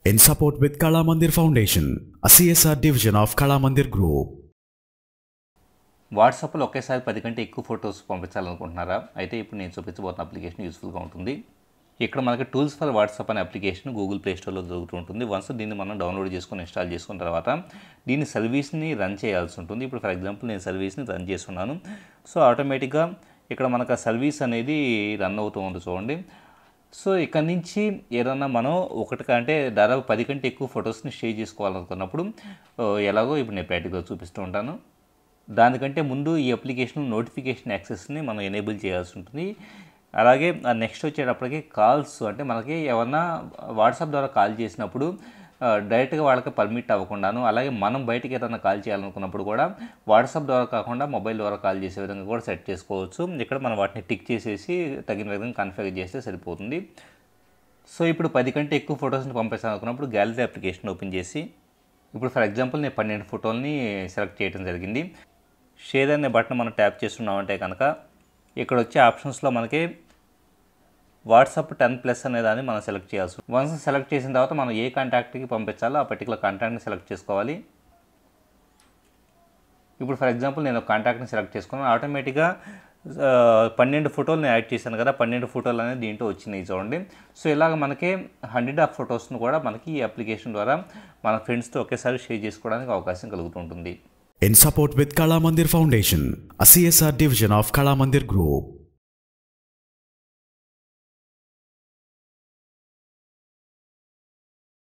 in support with Kala Mandir Foundation, a CSR division of Kala Mandir Group. వాట్సాప్లో ఒకేసారి 10 కంటే ఎక్కువ photos పంపించాలనుకుంటున్నారా? అయితే ఇప్పుడు నేను చూపించబోతున్న అప్లికేషన్ యూస్ఫుల్గా ఉంటుంది. ఇక్కడ మనకి టూల్స్ ఫర్ వాట్సాప్ అనే అప్లికేషన్ గూగుల్ ప్లే స్టోర్లో దొరుకుతుంటుంది. వన్స్ దీన్ని మనం డౌన్లోడ్ చేసుకొని ఇన్స్టాల్ చేసుకున్న తర్వాత దీని సర్వీస్ని రన్ చేయాల్సి ఉంటుంది. ఇప్పుడు ఫర్ ఎగ్జాంపుల్ నేను సర్వీస్ని రన్ చేస్తున్నాను. సో ఆటోమేటిక్గా ఇక్కడ మనకు ఆ సర్వీస్ అనేది రన్ అవుతూ ఉంది చూడండి. సో ఇక్కడ నుంచి ఏదన్నా మనం ఒకటి కంటే దాదాపు 10 కంటే ఎక్కువ ఫొటోస్ని షేర్ చేసుకోవాలనుకున్నప్పుడు ఎలాగో ఇప్పుడు నేను ప్రాక్టికల్గా చూపిస్తూ ఉంటాను. దానికంటే ముందు ఈ అప్లికేషన్ నోటిఫికేషన్ యాక్సెస్ని మనం ఎనేబుల్ చేయాల్సి ఉంటుంది. అలాగే నెక్స్ట్ వచ్చేటప్పటికి కాల్స్, అంటే మనకి ఏమన్నా వాట్సాప్ ద్వారా కాల్ చేసినప్పుడు డైరెక్ట్గా వాళ్ళకి పర్మిట్ అవ్వకుండాను, అలాగే మనం బయటికి ఏదైనా కాల్ చేయాలనుకున్నప్పుడు కూడా వాట్సాప్ ద్వారా కాకుండా మొబైల్ ద్వారా కాల్ చేసే విధంగా కూడా సెట్ చేసుకోవచ్చు. ఇక్కడ మనం వాటిని టిక్ చేసేసి తగిన విధంగా కాన్ఫిగర్ చేస్తే సరిపోతుంది. సో ఇప్పుడు 10 కంటే ఎక్కువ ఫొటోస్ని పంపించాలనుకున్నప్పుడు గ్యాలరీ అప్లికేషన్ ఓపెన్ చేసి ఇప్పుడు ఫర్ ఎగ్జాంపుల్ నేను 12 ఫోటోల్ని సెలెక్ట్ చేయడం జరిగింది. షేర్ అనే బటన్ మనం ట్యాప్ చేస్తున్నామంటే కనుక ఇక్కడ వచ్చే ఆప్షన్స్లో మనకి వాట్సాప్ 10+ అనే దాన్ని మనం సెలెక్ట్ చేయాల్సి. వన్స్ సెలెక్ట్ చేసిన తర్వాత మనం ఏ కాంటాక్ట్కి పంపించాలో ఆ పర్టికులర్ కాంటాక్ట్ని సెలెక్ట్ చేసుకోవాలి. ఇప్పుడు ఫర్ ఎగ్జాంపుల్ నేను కాంటాక్ట్ని సెలెక్ట్ చేసుకున్నాను. ఆటోమేటిక్గా 12 ఫోటోలు నేను యాడ్ చేశాను కదా, 12 ఫోటోలు అనేది దీంట్లో వచ్చినాయి చూడండి. సో ఇలాగ మనకి 100 ఆఫ్ ఫొటోస్ను కూడా మనకి ఈ అప్లికేషన్ ద్వారా మన ఫ్రెండ్స్తో ఒకేసారి షేర్ చేసుకోవడానికి అవకాశం కలుగుతుంటుంది. In support with Kala Mandir Foundation, a CSR division of Kala Mandir Group.